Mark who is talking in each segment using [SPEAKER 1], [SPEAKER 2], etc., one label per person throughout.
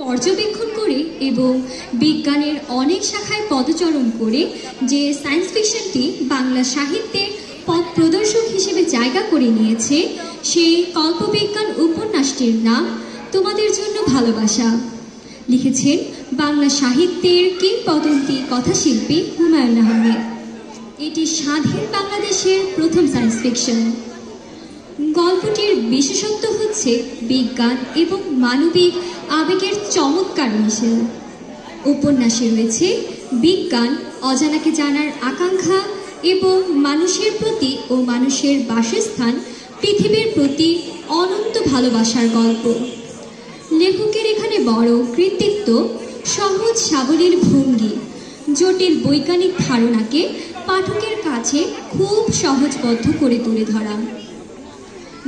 [SPEAKER 1] পর্যবেক্ষণ করে এবং বিজ্ঞানের অনেক শাখায় পদচারণ করে যে সায়েন্স ফিকশনটি বাংলা সাহিত্যের পথ প্রদর্শক হিসেবে জায়গা করে নিয়েছে, সেই কল্পবিজ্ঞান উপন্যাসটির নাম তোমাদের জন্য ভালোবাসা। লিখেছেন বাংলা সাহিত্যের কিংবদন্তি কথাশিল্পী হুমায়ুন আহমেদ। এটি স্বাধীন বাংলাদেশের প্রথম সায়েন্স ফিকশন। গল্পটির বিশেষত্ব হচ্ছে বিজ্ঞান এবং মানবিক আবেগের চমৎকার মিশেল। উপন্যাসে রয়েছে বিজ্ঞান, অজানাকে জানার আকাঙ্ক্ষা এবং মানুষের প্রতি ও মানুষের বাসস্থান পৃথিবীর প্রতি অনন্ত ভালোবাসার গল্প। লেখকের এখানে বড় কৃতিত্ব সহজ সাবলীল ভঙ্গি, জটিল বৈজ্ঞানিক ধারণাকে পাঠকের কাছে খুব সহজবদ্ধ করে তুলে ধরা।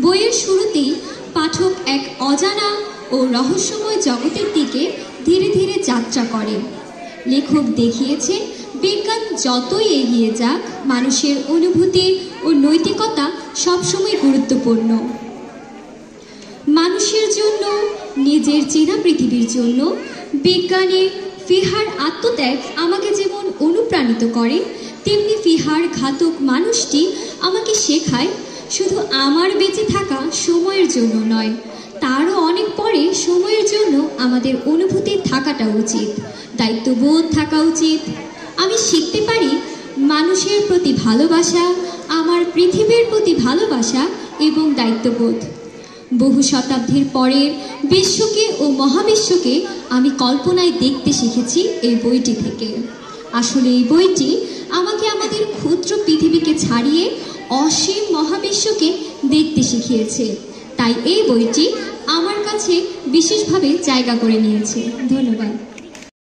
[SPEAKER 1] বইয়ের শুরুতেই পাঠক এক অজানা ও রহস্যময় জগতের দিকে ধীরে ধীরে যাত্রা করে। লেখক দেখিয়েছেন বিজ্ঞান যতই এগিয়ে যাক, মানুষের অনুভূতি ও নৈতিকতা সবসময় গুরুত্বপূর্ণ। মানুষের জন্য, নিজের চেনা পৃথিবীর জন্য বিজ্ঞানের ফিহার আত্মত্যাগ আমাকে যেমন অনুপ্রাণিত করে, তেমনি ফিহার ঘাতক মানুষটি আমাকে শেখায় শুধু আমার বেঁচে থাকা সময়ের জন্য নয়, তারও অনেক পরে সময়ের জন্য আমাদের অনুভূতি থাকাটা উচিত, দায়িত্ববোধ থাকা উচিত। আমি শিখতে পারি মানুষের প্রতি ভালোবাসা, আমার পৃথিবীর প্রতি ভালোবাসা এবং দায়িত্ববোধ। বহু শতাব্দীর পরের বিশ্বকে ও মহাবিশ্বকে আমি কল্পনায় দেখতে শিখেছি এই বইটি থেকে। আসলে এই বইটি আমাকে আমাদের ক্ষুদ্র পৃথিবীকে ছাড়িয়ে অসীম মহাবিশ্বকে দেখতে শিখিয়েছে। তাই এই বইটি আমার কাছে বিশেষভাবে জায়গা করে নিয়েছে। ধন্যবাদ।